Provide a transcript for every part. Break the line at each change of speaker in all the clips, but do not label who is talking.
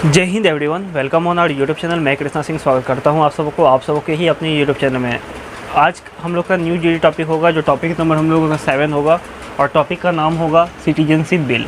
जय Hind everyone, welcome on our YouTube channel. मैं कृष्णा सिंह स्वागत करता हूं आप सबको ही अपने यूट्यूब चैनल में। आज हम लोग का न्यू जीडी टॉपिक होगा, जो टॉपिक नंबर हम लोगों का 7 होगा और टॉपिक का नाम होगा सिटीजनशिप बिल।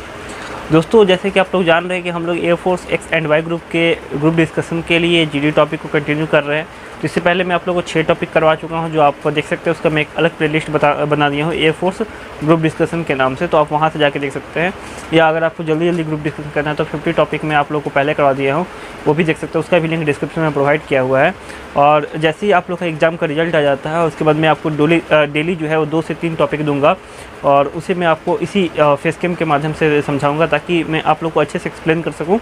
दोस्तों, जैसे कि आप लोग जान रहे हैं कि हम लोग air force X and Y group के ग्रुप डिस्कशन के लिए जीडी टॉपिक को कंटिन्यू कर रहे हैं। तो इससे पहले मैं आप लोगों को 6 टॉपिक करवा चुका हूं, जो आप देख सकते हैं। उसका मैं एक अलग प्लेलिस्ट बना दिया हूं एयरफोर्स ग्रुप डिस्कशन के नाम से, तो आप वहां से जाके देख सकते हैं। या अगर आपको जल्दी ग्रुप डिस्कशन करना है तो 50 टॉपिक मैं आप लोग को पहले करवा दिया हूँ, वो भी देख सकते हैं। उसका भी लिंक डिस्क्रिप्शन में प्रोवाइड किया हुआ है। और जैसे ही आप लोग का एग्ज़ाम का रिजल्ट आ जाता है, उसके बाद मैं आपको डेली जो है वो 2 से 3 टॉपिक दूंगा, और उसे मैं आपको इसी फेस कैम के माध्यम से समझाऊंगा, ताकि मैं आप लोग को अच्छे से एक्सप्लेन कर सकूं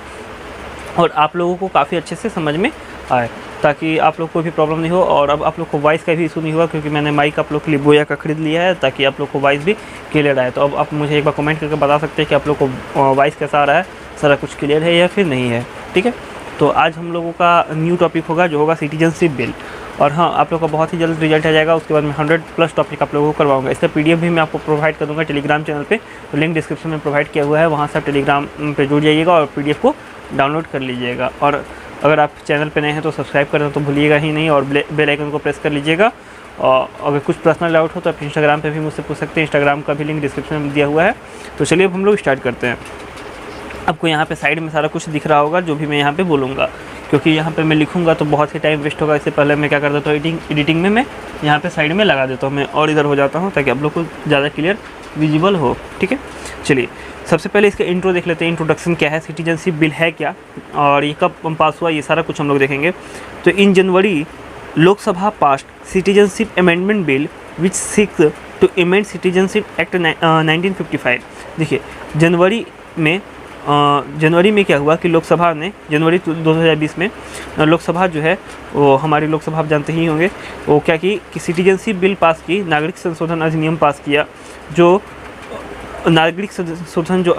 और आप लोगों को काफ़ी अच्छे से समझ में आए, ताकि आप लोग को भी प्रॉब्लम नहीं हो। और अब आप लोग को वॉइस का भी इशू नहीं हुआ, क्योंकि मैंने माइक आप लोग के लिए बोया का खरीद लिया है, ताकि आप लोग को वॉइस भी क्लियर आए। तो अब आप मुझे एक बार कमेंट करके बता सकते हैं कि आप लोग को वॉइस कैसा आ रहा है, सारा कुछ क्लियर है या फिर नहीं है। ठीक है, तो आज हम लोगों का न्यू टॉपिक होगा, जो होगा सिटीजनशिप बिल। और हाँ, आप लोग का बहुत ही जल्द रिजल्ट आ जाएगा। उसके बाद मैं 100+ टॉपिक आप लोगों को करवाऊंगा। इसका PDF भी मैं आपको प्रोवाइड कर दूंगा टेलीग्राम चैनल पे, तो लिंक डिस्क्रिप्शन में प्रोवाइड किया हुआ है, वहाँ से आप टेलीग्राम पे जुड़ जाइएगा और PDF को डाउनलोड कर लीजिएगा। और अगर आप चैनल पे नए हैं तो सब्सक्राइब करना तो भूलिएगा ही नहीं, और बेल आइकन को प्रेस कर लीजिएगा। और अगर कुछ पर्सनल डाउट हो तो आप इंस्टाग्राम पे भी मुझसे पूछ सकते हैं, इंस्टाग्राम का भी लिंक डिस्क्रिप्शन में दिया हुआ है। तो चलिए अब हम लोग स्टार्ट करते हैं। आपको यहाँ पे साइड में सारा कुछ दिख रहा होगा, जो भी मैं यहाँ पे बोलूँगा, क्योंकि यहाँ पे मैं लिखूँगा तो बहुत ही टाइम वेस्ट होगा। इससे पहले मैं क्या कर देता हूँ, एडिटिंग में मैं यहाँ पे साइड में लगा देता हूँ मैं, और इधर हो जाता हूँ, ताकि आप लोग को ज़्यादा क्लियर विजिबल हो। ठीक है, चलिए सबसे पहले इसका इंट्रो देख लेते हैं। इंट्रोडक्शन क्या है, सिटीजनशिप बिल है क्या, और ये कब पास हुआ, ये सारा कुछ हम लोग देखेंगे। तो in January Lok Sabha passed citizenship amendment bill which seeks to amend citizenship act 1955। देखिए, जनवरी में क्या हुआ कि लोकसभा ने जनवरी 2020 में लोकसभा जो है वो, हमारी लोकसभा आप जानते ही होंगे, वो क्या की कि सिटीजनशिप बिल पास की, नागरिक संशोधन अधिनियम पास किया। जो नागरिक संशोधन जो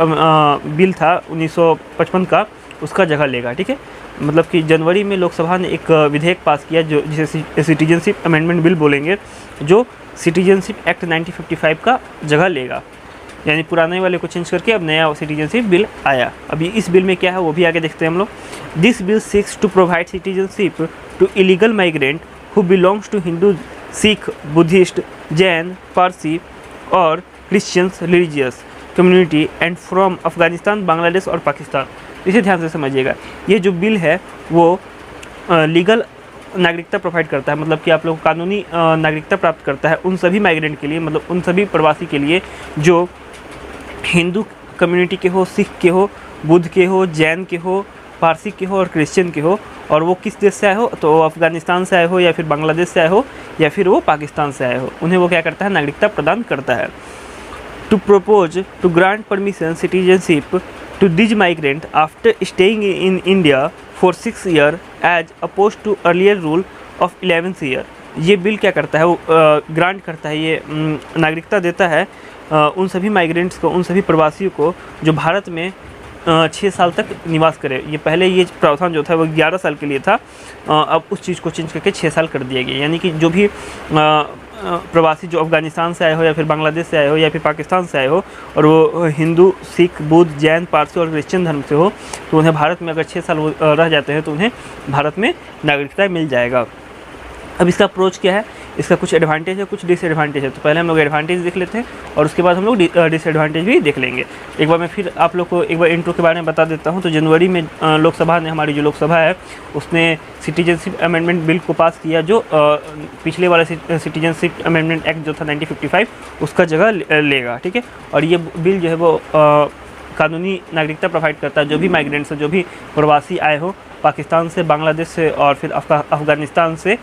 बिल था 1955 का, उसका जगह लेगा। ठीक है, मतलब कि जनवरी में लोकसभा ने एक विधेयक पास किया, जो जिसे सिटीजनशिप अमेंडमेंट बिल बोलेंगे, जो सिटीजनशिप एक्ट 1955 का जगह लेगा। यानी पुराने वाले को चेंज करके अब नया सिटीजनशिप बिल आया। अभी इस बिल में क्या है वो भी आगे देखते हैं हम लोग। This bill seeks to provide citizenship to illegal migrant who belongs to Hindu, Sikh, Buddhist, Jain, Parsi और Christians religious community and from Afghanistan, Bangladesh और पाकिस्तान। इसे ध्यान से समझिएगा। ये जो बिल है वो लीगल नागरिकता प्रोवाइड करता है, मतलब कि आप लोग कानूनी नागरिकता प्राप्त करता है उन सभी माइग्रेंट के लिए, मतलब उन सभी प्रवासी के लिए जो हिंदू कम्युनिटी के हो, सिख के हो, बुद्ध के हो, जैन के हो, पारसी के हो और क्रिश्चियन के हो। और वो किस देश से आए हो, तो अफगानिस्तान से आए हो, या फिर बांग्लादेश से आए हो, या फिर वो पाकिस्तान से आए हो, उन्हें वो क्या करता है, नागरिकता प्रदान करता है। To propose to grant permission citizenship to these migrant after staying in India for 6 year as opposed to earlier rule of 11th year. ये बिल क्या करता है, वो ग्रांट करता है, ये नागरिकता देता है उन सभी माइग्रेंट्स को, उन सभी प्रवासियों को जो भारत में 6 साल तक निवास करे। ये पहले ये प्रावधान जो था वो 11 साल के लिए था, अब उस चीज़ को चेंज करके 6 साल कर दिया गया। यानी कि जो भी प्रवासी जो अफगानिस्तान से आए हो, या फिर बांग्लादेश से आए हो, या फिर पाकिस्तान से आए हो, और वो हिंदू, सिख, बुद्ध, जैन, पारसी और क्रिश्चियन धर्म से हो, तो उन्हें भारत में अगर 6 साल रह जाते हैं तो उन्हें भारत में नागरिकता मिल जाएगा। अब इसका अप्रोच क्या है, इसका कुछ एडवांटेज है, कुछ डिसएडवांटेज है। तो पहले हम लोग एडवांटेज देख लेते हैं, और उसके बाद हम लोग डिसएडवांटेज भी देख लेंगे। एक बार मैं फिर आप लोग को एक बार इंट्रो के बारे में बता देता हूं। तो जनवरी में लोकसभा ने, हमारी जो लोकसभा है, उसने सिटीजनशिप अमेंडमेंट बिल को पास किया, जो पिछले वाला सिटीजनशिप अमेंडमेंट एक्ट जो था 1955, उसका जगह लेगा। ठीक है, और ये बिल जो है वो कानूनी नागरिकता प्रोवाइड करता है। जो भी माइग्रेंट्स, जो भी प्रवासी आए हो पाकिस्तान से, बांग्लादेश से और फिर अफगानिस्तान से,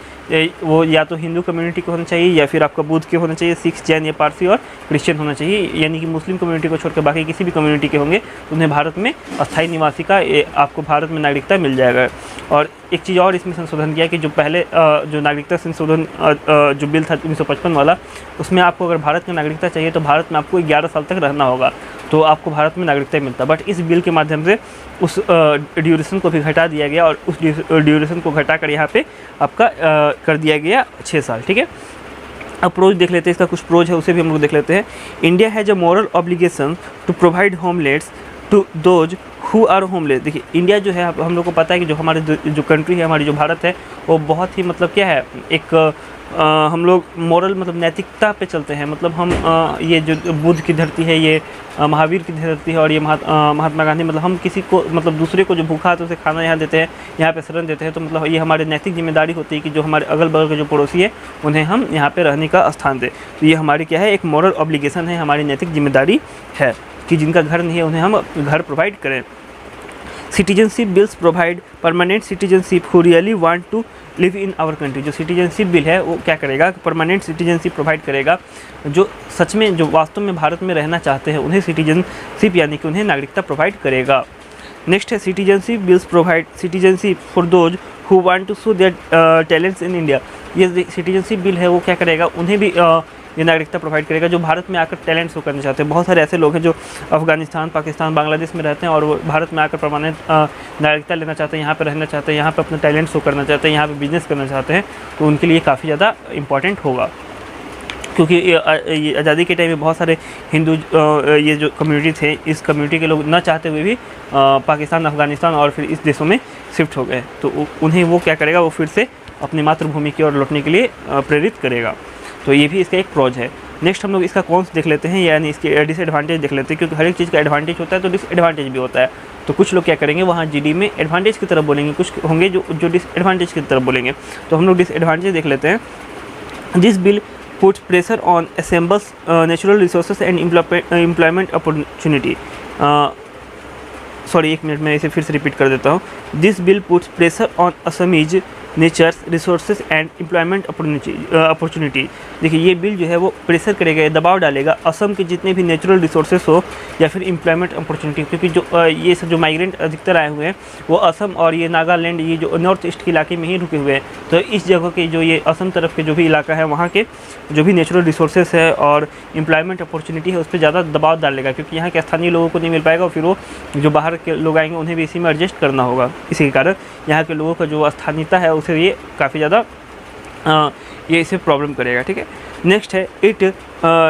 वो या तो हिंदू कम्युनिटी के होना चाहिए, या फिर आपका बुद्ध के होना चाहिए, सिख, जैन या पारसी और क्रिश्चियन होना चाहिए। यानी कि मुस्लिम कम्युनिटी को छोड़कर बाकी किसी भी कम्युनिटी के होंगे तो उन्हें भारत में अस्थायी निवासी का आपको भारत में नागरिकता मिल जाएगा। और एक चीज़ और इसमें संशोधन किया कि जो पहले जो नागरिकता संशोधन जो बिल था 1955 वाला, उसमें आपको अगर भारत में नागरिकता चाहिए तो भारत में आपको 11 साल तक रहना होगा, तो आपको भारत में नागरिकता मिलता। बट इस बिल के माध्यम से उस ड्यूरेशन को भी घटा दिया गया, और उस ड्यूरेशन को घटा कर यहाँ पे आपका कर दिया गया 6 साल। ठीक है, अप्रोच देख लेते हैं, इसका कुछ प्रोज है उसे भी हम लोग देख लेते हैं। India has a moral obligation to provide homelands to those who are homeless. देखिए इंडिया जो है, हम लोग को पता है कि जो हमारे जो कंट्री है, हमारी जो भारत है, वो बहुत ही मतलब क्या है, एक हम लोग मॉरल मतलब नैतिकता पे चलते हैं। मतलब हम ये जो बुद्ध की धरती है, ये महावीर की धरती है, और ये महात्मा गांधी, मतलब हम किसी को मतलब दूसरे को जो भूखा है तो उसे खाना यहाँ देते हैं, यहाँ पे शरण देते हैं। तो मतलब ये हमारी नैतिक जिम्मेदारी होती है कि जो हमारे अगल बगल के जो पड़ोसी है उन्हें हम यहाँ पे रहने का स्थान दें। तो ये हमारी क्या है, एक मॉरल ऑब्लिगेशन है, हमारी नैतिक जिम्मेदारी है कि जिनका घर नहीं है उन्हें हम घर प्रोवाइड करें। Citizenship bills provide permanent citizenship who really want to live in our country. जो सिटीजनशिप बिल है वो क्या करेगा, परमानेंट सिटीजनशिप प्रोवाइड करेगा, जो सच में जो वास्तव में भारत में रहना चाहते हैं उन्हें सिटीजनशिप यानी कि उन्हें नागरिकता प्रोवाइड करेगा। नेक्स्ट है citizenship bills provide citizenship for those who want to show their talents in India. ये सिटीजनशिप बिल है वो क्या करेगा, उन्हें भी ये नागरिकता प्रोवाइड करेगा जो भारत में आकर टैलेंट शो करना चाहते हैं। बहुत सारे ऐसे लोग हैं जो अफगानिस्तान, पाकिस्तान, बांग्लादेश में रहते हैं और वो भारत में आकर परमानेंट नागरिकता लेना चाहते हैं, यहाँ पर रहना चाहते हैं, यहाँ पर अपना टैलेंट शो करना चाहते हैं, यहाँ पर बिजनेस करना चाहते हैं। तो उनके लिए काफ़ी ज़्यादा इंपॉर्टेंट होगा, क्योंकि ये आज़ादी के टाइम में बहुत सारे हिंदू ये जो कम्युनिटी थे, इस कम्युनिटी के लोग न चाहते हुए भी पाकिस्तान, अफगानिस्तान और फिर इस देशों में शिफ्ट हो गए। तो उन्हें वो क्या करेगा, वो फिर से अपनी मातृभूमि की ओर लौटने के लिए प्रेरित करेगा। तो ये भी इसका एक प्रोज है। नेक्स्ट हम लोग इसका कॉन्स देख लेते हैं, यानी इसके डिसएडवांटेज देख लेते हैं, क्योंकि हर एक चीज़ का एडवांटेज होता है तो डिसएडवांटेज भी होता है। तो कुछ लोग क्या करेंगे, वहाँ जीडी में एडवांटेज की तरफ बोलेंगे, कुछ होंगे जो डिसएडवांटेज की तरफ बोलेंगे। तो हम लोग डिसएडवांटेज देख लेते हैं। This bill puts pressure on assembles natural resources and employment opportunity। Sorry, एक मिनट में इसे फिर से रिपीट कर देता हूँ। This bill puts pressure on Assamese natures resources and employment opportunity. देखिए ये बिल जो है वो प्रेशर करेगा, दबाव डालेगा असम के जितने भी नेचुरल रिसोर्सेज हो या फिर एम्प्लॉयमेंट अपॉर्चुनिटी, क्योंकि जो ये सब जो माइग्रेंट अधिकतर आए हुए हैं वो असम और ये नागालैंड, ये जो नॉर्थ ईस्ट के इलाके में ही रुके हुए हैं। तो इस जगह के जो ये असम तरफ के जो भी इलाका है, वहाँ के जो भी नेचुरल रिसोर्सेज है और एम्प्लॉयमेंट अपॉर्चुनिटी है उस पर ज़्यादा दबाव डालेगा, क्योंकि यहाँ के स्थानीय लोगों को नहीं मिल पाएगा और फिर वो जो बाहर के लोग आएंगे उन्हें भी इसी में एडजस्ट करना होगा। इसी के कारण यहाँ के लोगों का जो स्थानीयता है उसे ये काफ़ी ज़्यादा ये इसे प्रॉब्लम करेगा। ठीक है, नेक्स्ट है it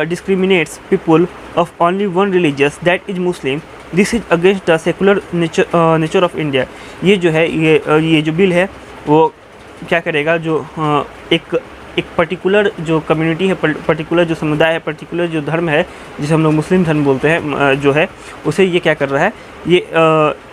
discriminates people of only one religious that is Muslim. This is against the secular nature of India. ये जो है ये जो बिल है वो क्या करेगा, जो एक पर्टिकुलर जो कम्युनिटी है, पर्टिकुलर जो समुदाय है, पर्टिकुलर जो धर्म है जिसे हम लोग मुस्लिम धर्म बोलते हैं, जो है उसे ये क्या कर रहा है, ये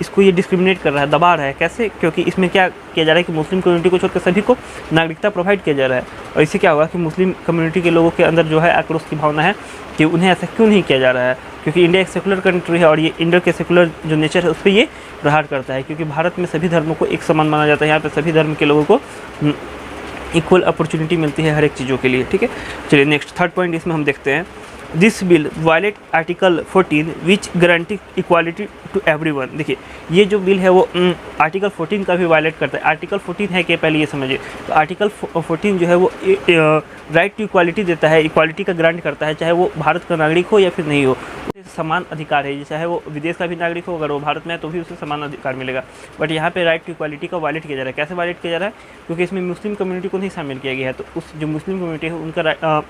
इसको ये डिस्क्रिमिनेट कर रहा है, दबा रहा है। कैसे? क्योंकि इसमें क्या किया जा रहा है कि मुस्लिम कम्युनिटी को छोड़कर सभी को नागरिकता प्रोवाइड किया जा रहा है। और इससे क्या होगा कि मुस्लिम कम्युनिटी के लोगों के अंदर जो है आक्रोश की भावना है कि उन्हें ऐसा क्यों नहीं किया जा रहा है, क्योंकि इंडिया एक सेकुलर कंट्री है और ये इंडिया के सेकुलर जो नेचर है उस पर ये प्रहार करता है, क्योंकि भारत में सभी धर्मों को एक समान माना जाता है। यहाँ पर सभी धर्म के लोगों को इक्वल अपॉर्चुनिटी मिलती है हर एक चीज़ों के लिए। ठीक है, चलिए नेक्स्ट थर्ड पॉइंट इसमें हम देखते हैं। This bill violate article 14 which guarantee equality to everyone. देखिए ये जो बिल है वो आर्टिकल 14 का भी वायलेट करता है। आर्टिकल 14 है कि पहले ये समझिए, तो आर्टिकल 14 जो है वो राइट टू इक्वालिटी देता है, इक्वालिटी का ग्रांट करता है, चाहे वो भारत का नागरिक हो या फिर नहीं हो, समान अधिकार है। चाहे वो विदेश का भी नागरिक हो, अगर वो भारत में है तो भी उसे समान अधिकार मिलेगा। बट यहाँ पे राइट टू इक्वालिटी का वायलेट किया जा रहा है। कैसे वायलेट किया जा रहा है? क्योंकि इसमें मुस्लिम कम्युनिटी को नहीं शामिल किया गया है, तो उस जो मुस्लिम कम्युनिटी है उनका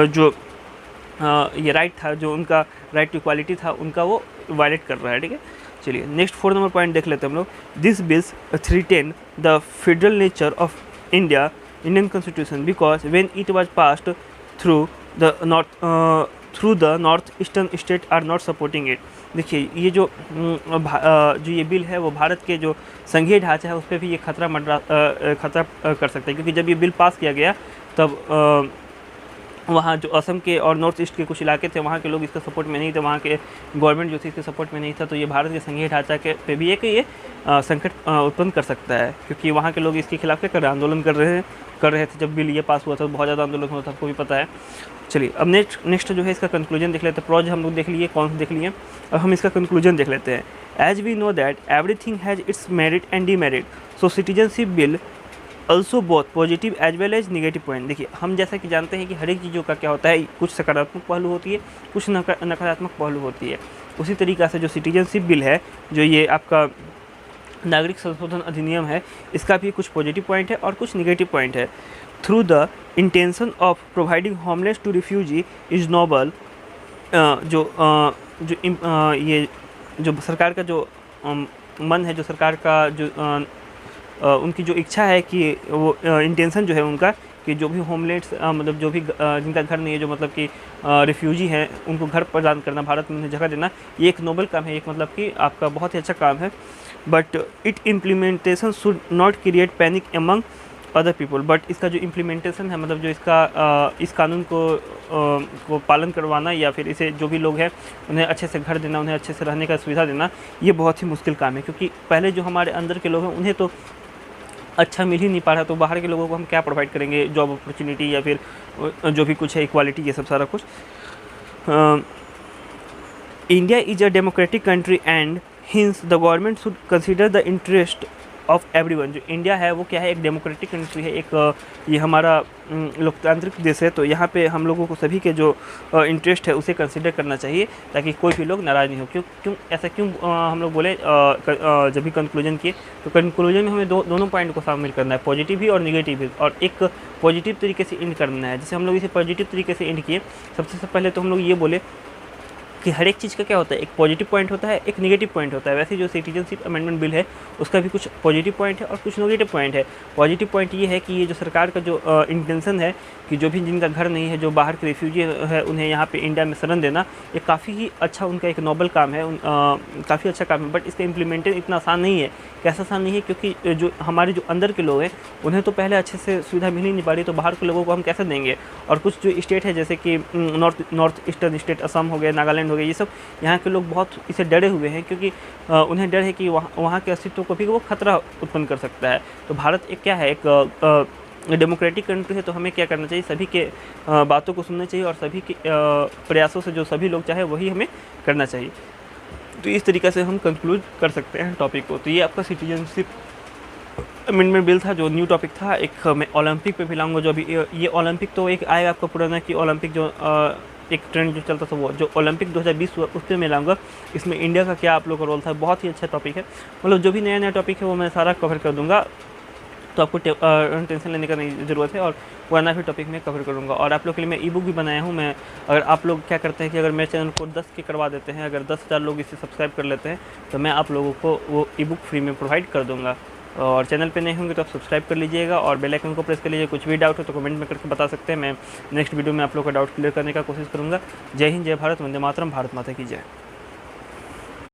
जो ये राइट था, जो उनका राइट टू इक्वालिटी था, उनका वो वायलेट कर रहा है। ठीक है, चलिए नेक्स्ट 4 नंबर पॉइंट देख लेते हैं हम लोग। This bills threaten the federal nature of Indian constitution because when it was passed through the north eastern state are not supporting it. देखिए ये जो ये बिल है वो भारत के जो संघीय ढांचा है उस पर भी ये खतरा कर सकता है, क्योंकि जब ये बिल पास किया गया तब वहाँ जो असम के और नॉर्थ ईस्ट के कुछ इलाके थे वहाँ के लोग इसके सपोर्ट में नहीं थे, वहाँ के गवर्नमेंट जो थी इसके सपोर्ट में नहीं था। तो ये भारत के संघीय ढांचा के पे भी एक ये संकट उत्पन्न कर सकता है, क्योंकि वहाँ के लोग इसके खिलाफ क्या कर रहे हैं, आंदोलन कर रहे थे। जब बिल ये पास हुआ था तो बहुत ज़्यादा आंदोलन हुआ था, आपको भी पता है। चलिए अब नेक्स्ट जो है इसका कंक्लूजन देख लेते हैं। प्रोज हम लोग देख लिए, कौन देख लिए, अब हम इसका कंक्लूजन देख लेते हैं। As we know that everything has its merit and demerit, so citizenship bill also both positive as well as negative point. देखिए हम जैसा कि जानते हैं कि हर एक चीज़ों का क्या होता है, कुछ सकारात्मक पहलू होती है, कुछ नकारात्मक पहलू होती है। उसी तरीक़े से जो सिटीजनशिप बिल है, जो ये आपका नागरिक संशोधन अधिनियम है, इसका भी कुछ पॉजिटिव पॉइंट है और कुछ निगेटिव पॉइंट है। Through the intention of providing homeless to refugee is noble, ये जो सरकार का जो मन है, जो सरकार का जो उनकी जो इच्छा है कि वो इंटेंशन जो है उनका कि जो भी होमलेट्स मतलब जो भी जिनका घर नहीं है, जो मतलब कि रिफ्यूजी हैं, उनको घर प्रदान करना, भारत में उन्हें जगह देना, ये एक नोबल काम है, एक मतलब कि आपका बहुत ही अच्छा काम है। But it implementation should not create panic among other people. But इसका जो इम्प्लीमेंटेशन है, मतलब जो इसका इस कानून को पालन करवाना, या फिर इसे जो भी लोग हैं उन्हें अच्छे से घर देना, उन्हें अच्छे से रहने का सुविधा देना, ये बहुत ही मुश्किल काम है। क्योंकि पहले जो हमारे अंदर के लोग हैं उन्हें तो अच्छा मिल ही नहीं पा रहा, तो बाहर के लोगों को हम क्या प्रोवाइड करेंगे, जॉब अपॉर्चुनिटी या फिर जो भी कुछ है, इक्वालिटी, ये सब सारा कुछ। India is a democratic country and hints the government should consider the interest of everyone. जो इंडिया है वो क्या है, एक डेमोक्रेटिक कंट्री है, एक ये हमारा लोकतांत्रिक देश है, तो यहाँ पे हम लोगों को सभी के जो इंटरेस्ट है उसे कंसिडर करना चाहिए, ताकि कोई भी लोग नाराज़ नहीं हो। क्यों ऐसा क्यों हम लोग बोले जब भी कंक्लूजन किए, तो कंक्लूजन में हमें दोनों पॉइंट को शामिल करना है, पॉजिटिव भी और निगेटिव भी, और एक पॉजिटिव तरीके से एंड करना है। जैसे हम लोग इसे पॉजिटिव तरीके से एंड किए, सबसे पहले तो हम लोग ये बोले कि हर एक चीज़ का क्या होता है, एक पॉजिटिव पॉइंट होता है, एक नेगेटिव पॉइंट होता है। वैसे जो सिटीजनशिप अमेंडमेंट बिल है उसका भी कुछ पॉजिटिव पॉइंट है और कुछ नेगेटिव पॉइंट है। पॉजिटिव पॉइंट ये है कि ये जो सरकार का जो इंटेंशन है कि जो भी जिनका घर नहीं है, जो बाहर के रिफ्यूजी है, उन्हें यहाँ पे इंडिया में शरण देना, ये काफ़ी ही अच्छा उनका एक नोबल काम है, काफ़ी अच्छा काम है। बट इसका इम्प्लीमेंटेशन इतना आसान नहीं है। कैसा आसान नहीं है, क्योंकि जो हमारे जो अंदर के लोग हैं उन्हें तो पहले अच्छे से सुविधा मिल ही नहीं पा रही, तो बाहर के लोगों को हम कैसे देंगे। और कुछ जो स्टेट है, जैसे कि नॉर्थ ईस्टर्न स्टेट, असम हो गया, नागालैंड हो गया, ये सब यहाँ के लोग बहुत इसे डरे हुए हैं, क्योंकि उन्हें डर है कि वहाँ के अस्तित्व को भी वो खतरा उत्पन्न कर सकता है। तो भारत एक क्या है, एक डेमोक्रेटिक कंट्री है, तो हमें क्या करना चाहिए, सभी के बातों को सुनना चाहिए और सभी के प्रयासों से जो सभी लोग चाहे वही हमें करना चाहिए। तो इस तरीके से हम कंक्लूड कर सकते हैं टॉपिक को। तो ये आपका सिटीजनशिप अमेंडमेंट बिल था, जो न्यू टॉपिक था। एक मैं ओलंपिक पे भी लाऊंगा, जो अभी ये ओलंपिक तो एक आएगा आपका पुराना, कि ओलंपिक जो एक ट्रेंड जो चलता था, वो जो ओलंपिक 2020 हुआ उसमें मैं लाऊंगा। इसमें इंडिया का क्या आप लोग का रोल था, बहुत ही अच्छा टॉपिक है। मतलब जो भी नया टॉपिक है वो मैं सारा कवर कर दूंगा, तो आपको टेंशन लेने का नहीं ज़रूरत है, और पुराना भी टॉपिक मैं कवर करूँगा। और आप लोग के लिए मैं ई बुक भी बनाया हूँ। मैं अगर आप लोग क्या करते हैं कि अगर मेरे चैनल को 10 के करवा देते हैं, अगर 10,000 लोग इसे सब्सक्राइब कर लेते हैं, तो मैं आप लोगों को वो ई बुक फ्री में प्रोवाइड कर दूँगा। और चैनल पे नहीं होंगे तो आप सब्सक्राइब कर लीजिएगा और बेल आइकन को प्रेस कर लीजिए। कुछ भी डाउट हो तो कमेंट में करके बता सकते हैं। मैं नेक्स्ट वीडियो में आप लोग का डाउट क्लियर करने का कोशिश करूँगा। जय हिंद, जय भारत, वंदे मातरम, भारत माता की जय।